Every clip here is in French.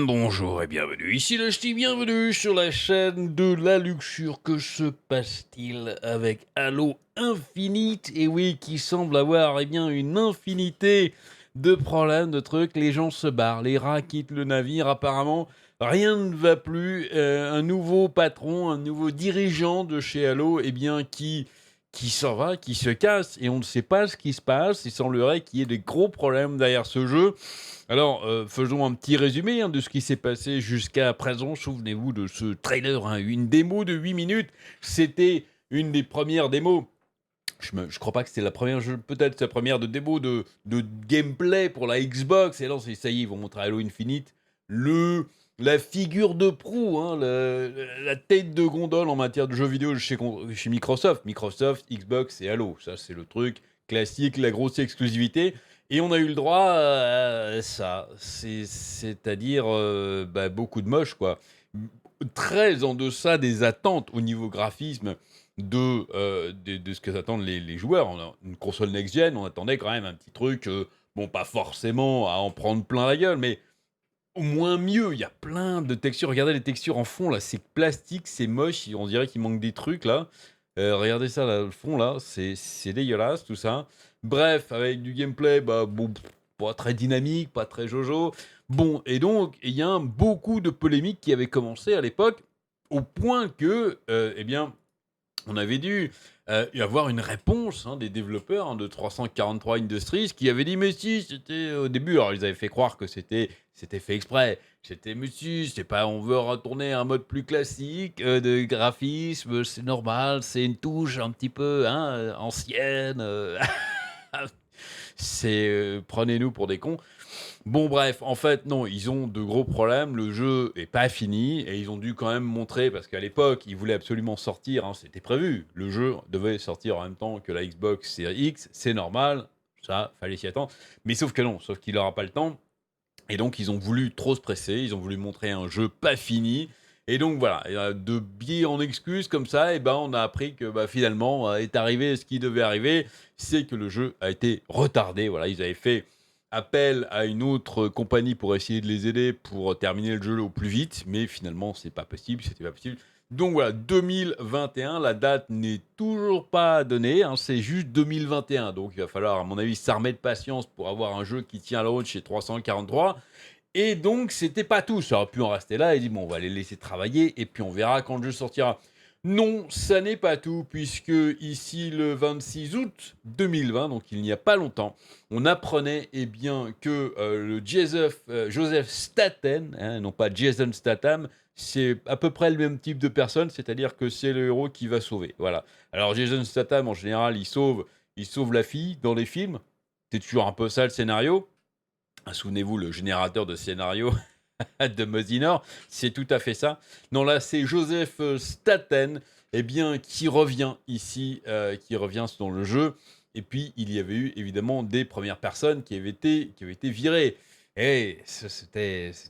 Bonjour et bienvenue, ici le ch'ti, bienvenue sur la chaîne de la luxure. Que se passe-t-il avec Halo Infinite? Et oui, qui semble avoir une infinité de problèmes, de trucs, les gens se barrent, les rats quittent le navire, apparemment rien ne va plus, un nouveau patron, un nouveau dirigeant de chez Halo, qui s'en va, qui se casse, et on ne sait pas ce qui se passe. Il semblerait qu'il y ait des gros problèmes derrière ce jeu. Alors, faisons un petit résumé de ce qui s'est passé jusqu'à présent. Souvenez-vous de ce trailer, une démo de 8 minutes. C'était une des premières démos. Je crois pas que c'était la première, peut-être la première de démo de gameplay pour la Xbox. Et là, ça y est, ils vont montrer Halo Infinite. Le, la figure de proue, la tête de gondole en matière de jeux vidéo chez Microsoft. Microsoft, Xbox et Halo. Ça, c'est le truc classique, la grosse exclusivité. Et on a eu le droit à ça, c'est-à-dire beaucoup de moche, quoi. Très en deçà des attentes au niveau graphisme de ce que s'attendent les joueurs. On a une console next-gen, on attendait quand même un petit truc, bon, pas forcément à en prendre plein la gueule, mais au moins mieux. Il y a plein de textures. Regardez les textures en fond, là, c'est plastique, c'est moche, on dirait qu'il manque des trucs, là. Regardez ça, là, le fond, là, c'est dégueulasse, tout ça. Bref, avec du gameplay, bon, pas très dynamique, pas très jojo. Bon, et donc, il y a beaucoup de polémiques qui avaient commencé à l'époque, au point que, on avait dû y avoir une réponse des développeurs de 343 Industries qui avaient dit mais si c'était au début, alors ils avaient fait croire que c'était fait exprès, c'était mais si c'est pas, on veut retourner à un mode plus classique de graphisme, c'est normal, c'est une touche un petit peu ancienne, c'est prenez-nous pour des cons. Bon bref, en fait non, ils ont de gros problèmes, le jeu est pas fini et ils ont dû quand même montrer, parce qu'à l'époque, ils voulaient absolument sortir, c'était prévu, le jeu devait sortir en même temps que la Xbox Series X, c'est normal, ça, fallait s'y attendre, mais sauf que non, sauf qu'il n'aura pas le temps, et donc ils ont voulu trop se presser, ils ont voulu montrer un jeu pas fini, et donc voilà, et, de biais en excuses comme ça, et on a appris que finalement est arrivé ce qui devait arriver, c'est que le jeu a été retardé. Voilà, ils avaient fait appel à une autre compagnie pour essayer de les aider pour terminer le jeu au plus vite, mais finalement c'est pas possible, c'était pas possible. Donc voilà, 2021, la date n'est toujours pas donnée, c'est juste 2021. Donc il va falloir, à mon avis, s'armer de patience pour avoir un jeu qui tient la route chez 343. Et donc, c'était pas tout. Ça aurait pu en rester là et dit bon, on va les laisser travailler et puis on verra quand le jeu sortira. Non, ça n'est pas tout, puisque ici, le 26 août 2020, donc il n'y a pas longtemps, on apprenait que le Joseph Staten, non pas Jason Statham, c'est à peu près le même type de personne, c'est-à-dire que c'est le héros qui va sauver. Voilà. Alors Jason Statham, en général, il sauve la fille dans les films. C'est toujours un peu ça le scénario. Souvenez-vous, le générateur de scénario de Mosinor, c'est tout à fait ça. Non, là, c'est Joseph Staten, qui revient ici, qui revient dans le jeu. Et puis, il y avait eu évidemment des premières personnes qui avaient été virées. Et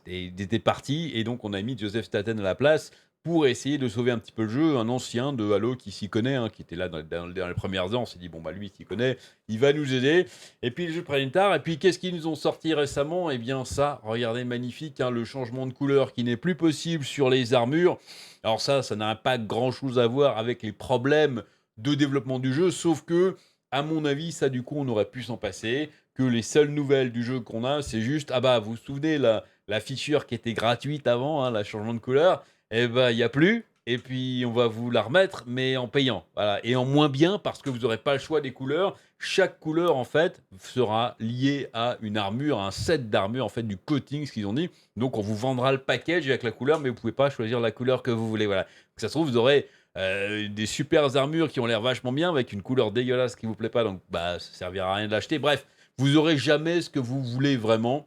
ils étaient partis, et donc on a mis Joseph Staten à la place pour essayer de sauver un petit peu le jeu. Un ancien de Halo qui s'y connaît, qui était là dans les premières heures, on s'est dit, bon, lui, il s'y connaît, il va nous aider. Et puis le jeu prend une tard. Et puis qu'est-ce qu'ils nous ont sorti récemment? Ça, regardez, magnifique, le changement de couleur qui n'est plus possible sur les armures. Alors ça n'a pas grand-chose à voir avec les problèmes de développement du jeu, sauf que, à mon avis, ça du coup, on aurait pu s'en passer. Que les seules nouvelles du jeu qu'on a, c'est juste, vous vous souvenez, la feature qui était gratuite avant, la changement de couleur, il n'y a plus. Et puis, on va vous la remettre, mais en payant. Voilà. Et en moins bien, parce que vous n'aurez pas le choix des couleurs. Chaque couleur, en fait, sera liée à une armure, un set d'armure, en fait, du coating, ce qu'ils ont dit. Donc, on vous vendra le package avec la couleur, mais vous ne pouvez pas choisir la couleur que vous voulez. Voilà. Donc, ça se trouve, vous aurez des super armures qui ont l'air vachement bien, avec une couleur dégueulasse qui ne vous plaît pas. Donc, ça servira à rien de l'acheter. Bref, vous aurez jamais ce que vous voulez vraiment.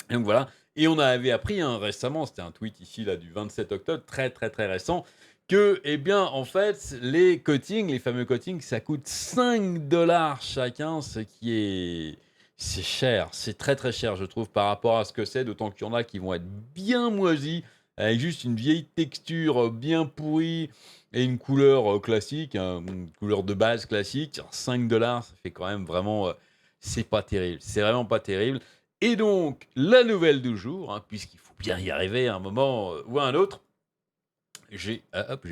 Et donc, voilà. Et on avait appris récemment, c'était un tweet ici là, du 27 octobre, très très très récent, que, en fait, les coatings, les fameux coatings, ça coûte 5 dollars chacun, ce qui est. C'est cher, c'est très très cher, je trouve, par rapport à ce que c'est, d'autant qu'il y en a qui vont être bien moisis, avec juste une vieille texture bien pourrie et une couleur classique, une couleur de base classique. 5 dollars, ça fait quand même vraiment. C'est pas terrible, c'est vraiment pas terrible. Et donc, la nouvelle du jour, hein, puisqu'il faut bien y arriver à un moment ou à un autre, j'ai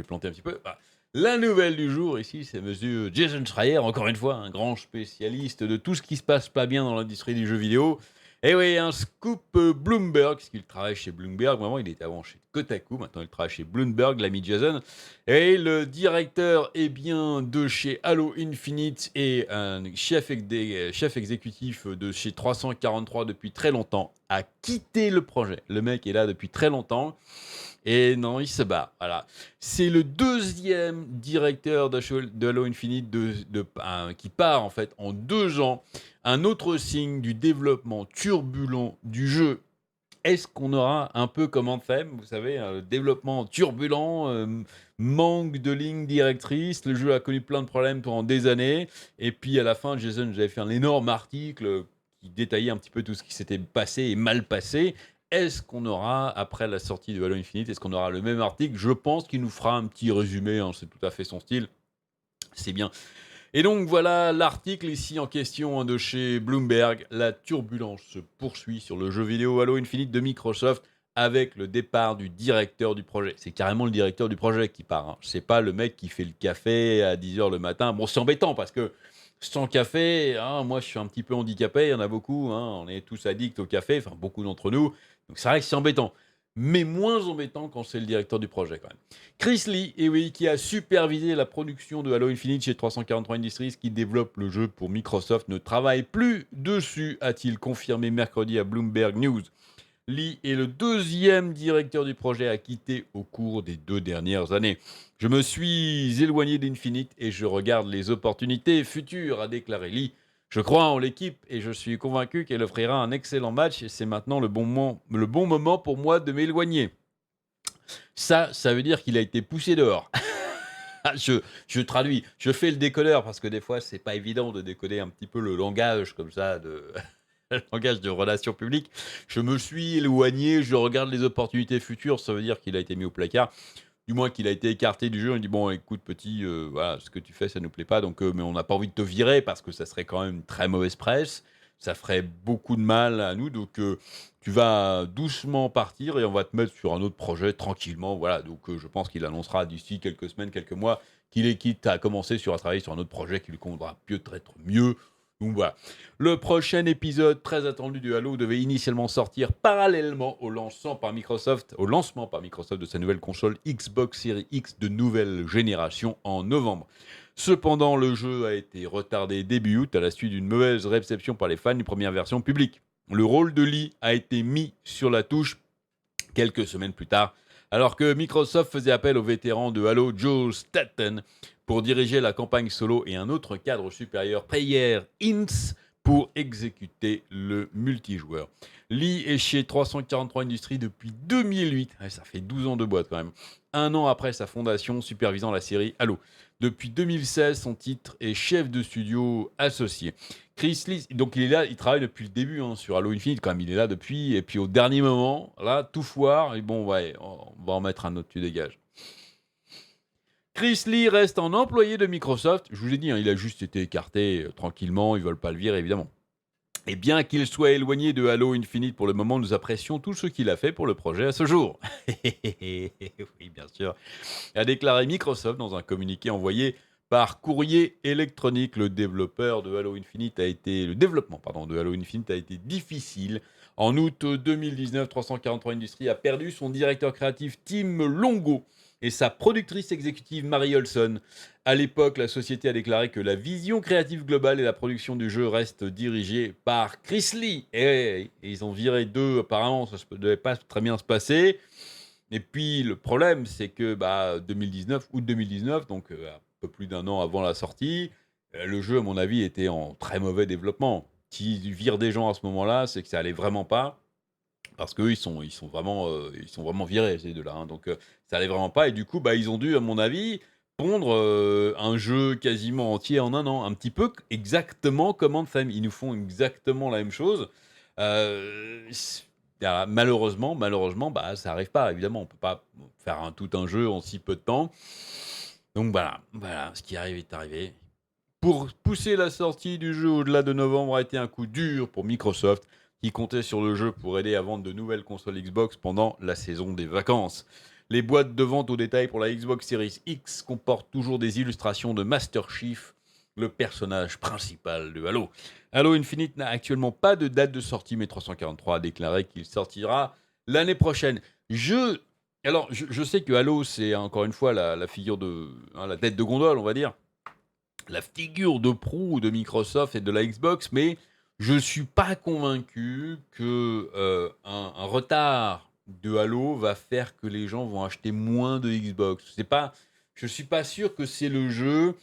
planté un petit peu. Voilà. La nouvelle du jour ici, c'est monsieur Jason Schreier, encore une fois, un grand spécialiste de tout ce qui se passe pas bien dans l'industrie du jeu vidéo. Et oui, un scoop Bloomberg, parce qu'il travaille chez Bloomberg. Vraiment, il était avant chez Kotaku, maintenant il travaille chez Bloomberg, l'ami Jason. Et le directeur est bien de chez Halo Infinite et un chef exécutif de chez 343 depuis très longtemps, a quitté le projet. Le mec est là depuis très longtemps. Et non, il se bat. Voilà. C'est le deuxième directeur de Halo Infinite qui part en fait en 2 ans. Un autre signe du développement turbulent du jeu. Est-ce qu'on aura un peu comme Anthem, vous savez, un développement turbulent, manque de ligne directrice, le jeu a connu plein de problèmes pendant des années, et puis à la fin, Jason, j'avais fait un énorme article qui détaillait un petit peu tout ce qui s'était passé et mal passé. Est-ce qu'on aura, après la sortie de Halo Infinite, est-ce qu'on aura le même article? Je pense qu'il nous fera un petit résumé, hein, c'est tout à fait son style, c'est bien. Et donc voilà l'article ici en question de chez Bloomberg. La turbulence se poursuit sur le jeu vidéo Halo Infinite de Microsoft avec le départ du directeur du projet. C'est carrément le directeur du projet qui part. Hein. C'est pas le mec qui fait le café à 10h le matin. Bon, c'est embêtant parce que sans café, hein, moi je suis un petit peu handicapé, il y en a beaucoup. Hein, on est tous addicts au café, enfin beaucoup d'entre nous. Donc c'est vrai que c'est embêtant. Mais moins embêtant quand c'est le directeur du projet quand même. Chris Lee, et oui, qui a supervisé la production de Halo Infinite chez 343 Industries, qui développe le jeu pour Microsoft, ne travaille plus dessus, a-t-il confirmé mercredi à Bloomberg News. Lee est le deuxième directeur du projet à quitter au cours des 2 dernières années. Je me suis éloigné d'Infinite et je regarde les opportunités futures, a déclaré Lee. Je crois en l'équipe et je suis convaincu qu'elle offrira un excellent match et c'est maintenant le bon moment pour moi de m'éloigner. Ça veut dire qu'il a été poussé dehors. je traduis, je fais le décodeur parce que des fois, c'est pas évident de décoder un petit peu le langage comme ça, le langage de relations publiques. Je me suis éloigné, je regarde les opportunités futures, ça veut dire qu'il a été mis au placard. Du moins qu'il a été écarté du jeu. Il dit bon, écoute, petit, voilà, ce que tu fais, ça nous plaît pas, donc, mais on n'a pas envie de te virer parce que ça serait quand même une très mauvaise presse. Ça ferait beaucoup de mal à nous, donc tu vas doucement partir et on va te mettre sur un autre projet tranquillement. Voilà, donc je pense qu'il annoncera d'ici quelques semaines, quelques mois, qu'il est quitte à commencer à travailler sur un autre projet qui lui conviendra peut-être mieux. Donc voilà. Le prochain épisode très attendu de Halo devait initialement sortir parallèlement au lancement par Microsoft de sa nouvelle console Xbox Series X de nouvelle génération en novembre. Cependant, le jeu a été retardé début août à la suite d'une mauvaise réception par les fans d'une première version publique. Le rôle de Lee a été mis sur la touche quelques semaines plus tard, alors que Microsoft faisait appel au vétéran de Halo Joe Staten pour diriger la campagne solo et un autre cadre supérieur, Prayer Ince, pour exécuter le multijoueur. Lee est chez 343 Industries depuis 2008, ça fait 12 ans de boîte quand même, un an après sa fondation supervisant la série Halo. Depuis 2016, son titre est chef de studio associé. Chris Lee, donc il est là, il travaille depuis le début sur Halo Infinite quand même, il est là depuis, et puis au dernier moment, là, tout foire, et bon, ouais, on va en mettre un autre, tu dégages. Chris Lee reste en employé de Microsoft. Je vous ai dit, il a juste été écarté tranquillement, ils ne veulent pas le virer, évidemment. Et bien qu'il soit éloigné de Halo Infinite pour le moment, nous apprécions tout ce qu'il a fait pour le projet à ce jour. Oui, bien sûr. A déclaré Microsoft dans un communiqué envoyé par courrier électronique. Le développement de Halo Infinite a été difficile. En août 2019, 343 Industries a perdu son directeur créatif Tim Longo et sa productrice exécutive Mary Olson. À l'époque, la société a déclaré que la vision créative globale et la production du jeu restent dirigées par Chris Lee. Et ils ont viré 2, apparemment, ça ne devait pas très bien se passer. Et puis, le problème, c'est que août 2019, donc un peu plus d'un an avant la sortie, le jeu, à mon avis, était en très mauvais développement. S'ils virent des gens à ce moment-là, c'est que ça allait vraiment pas. Parce qu'eux, ils sont vraiment virés, ces deux-là. Hein. Donc, ça allait vraiment pas. Et du coup, ils ont dû, à mon avis, pondre un jeu quasiment entier en un an. Un petit peu exactement comme Anthem. Ils nous font exactement la même chose. Malheureusement, ça n'arrive pas. Évidemment, on ne peut pas faire tout un jeu en si peu de temps. Donc, voilà, ce qui arrive est arrivé. Pour pousser la sortie du jeu au-delà de novembre a été un coup dur pour Microsoft. qui comptaient sur le jeu pour aider à vendre de nouvelles consoles Xbox pendant la saison des vacances. Les boîtes de vente au détail pour la Xbox Series X comportent toujours des illustrations de Master Chief, le personnage principal de Halo. Halo Infinite n'a actuellement pas de date de sortie, mais 343 a déclaré qu'il sortira l'année prochaine. Je sais que Halo, c'est encore une fois la figure la tête de gondole, on va dire, la figure de proue de Microsoft et de la Xbox, mais je suis pas convaincu que un retard de Halo va faire que les gens vont acheter moins de Xbox. Je suis pas sûr que c'est le jeu.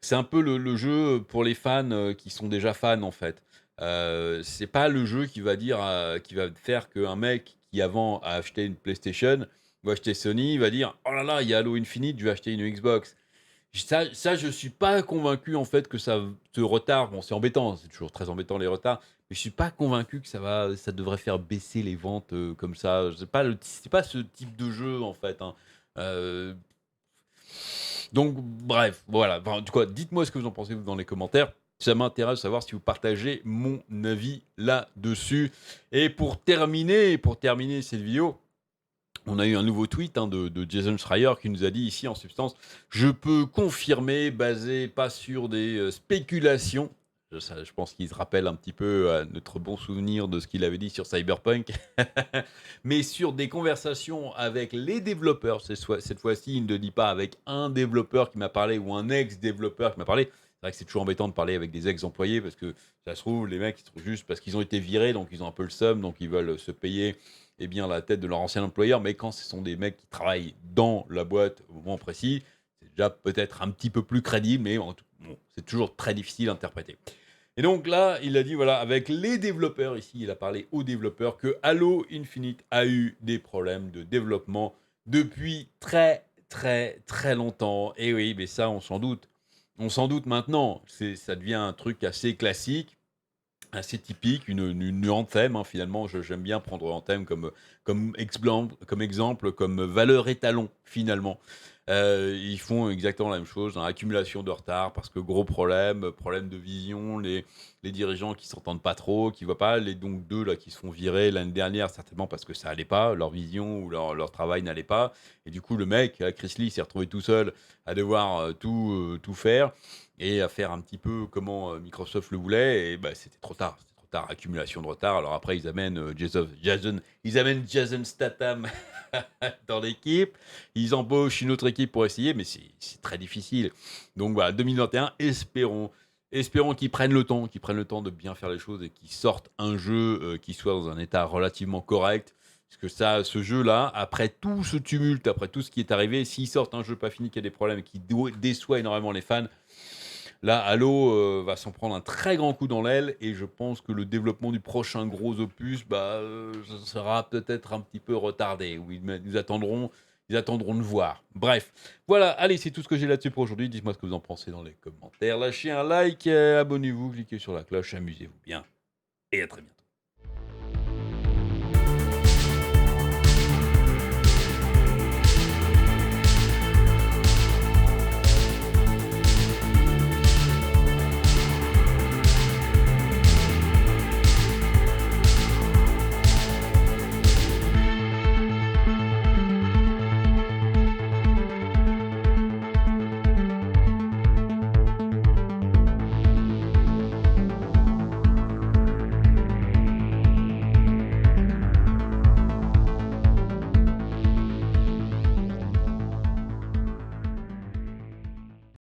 C'est un peu le jeu pour les fans qui sont déjà fans en fait. C'est pas le jeu qui va faire qu'un mec qui avant a acheté une PlayStation va acheter Sony, va dire oh là là il y a Halo Infinite, je vais acheter une Xbox. Je suis pas convaincu en fait que ce retard, bon c'est embêtant, c'est toujours très embêtant les retards, mais je suis pas convaincu que ça devrait faire baisser les ventes comme ça. C'est pas ce type de jeu en fait, hein. Euh, donc bref, voilà. Enfin, en tout cas, dites-moi ce que vous en pensez dans les commentaires. Ça m'intéresse de savoir si vous partagez mon avis là-dessus. Et pour terminer cette vidéo, on a eu un nouveau tweet de Jason Schreier qui nous a dit ici en substance: je peux confirmer, basé pas sur des spéculations. Je pense qu'il se rappelle un petit peu à notre bon souvenir de ce qu'il avait dit sur Cyberpunk, mais sur des conversations avec les développeurs. Cette fois-ci, il ne dit pas avec un développeur qui m'a parlé ou un ex-développeur qui m'a parlé. C'est vrai que c'est toujours embêtant de parler avec des ex-employés parce que ça se trouve, les mecs, ils se trouvent juste parce qu'ils ont été virés, donc ils ont un peu le seum, donc ils veulent se payer la tête de leur ancien employeur. Mais quand ce sont des mecs qui travaillent dans la boîte au moment précis, c'est déjà peut-être un petit peu plus crédible, mais bon, c'est toujours très difficile à interpréter. Et donc là, il a dit, voilà, avec les développeurs, ici, il a parlé aux développeurs, que Halo Infinite a eu des problèmes de développement depuis très, très, très longtemps. Et oui, mais ça, on s'en doute. On s'en doute maintenant. Ça devient un truc assez classique, assez typique, une anthem, hein, finalement. J'aime bien prendre anthem comme exemple, comme valeur étalon, finalement. Ils font exactement la même chose, dans l'accumulation de retard, parce que gros problème de vision, les dirigeants qui s'entendent pas trop, qui voient pas, les donc deux là qui se font virer l'année dernière, certainement parce que ça allait pas, leur vision ou leur travail n'allait pas. Et du coup, le mec, Chris Lee, s'est retrouvé tout seul à devoir tout faire et à faire un petit peu comment Microsoft le voulait. Et bah, c'était trop tard. C'était trop tard. Accumulation de retard. Alors après, ils amènent Jason Statham dans l'équipe. Ils embauchent une autre équipe pour essayer, mais c'est très difficile. Donc voilà, 2021, espérons qu'ils prennent le temps, de bien faire les choses et qu'ils sortent un jeu qui soit dans un état relativement correct. Parce que ça, ce jeu-là, après tout ce tumulte, après tout ce qui est arrivé, s'ils sortent un jeu pas fini qui a des problèmes et qui déçoit énormément les fans, là, Halo va s'en prendre un très grand coup dans l'aile et je pense que le développement du prochain gros opus, ça sera peut-être un petit peu retardé. Ou ils attendront de voir. Bref, voilà, allez, c'est tout ce que j'ai là-dessus pour aujourd'hui. Dites-moi ce que vous en pensez dans les commentaires. Lâchez un like, abonnez-vous, cliquez sur la cloche, amusez-vous bien et à très bientôt.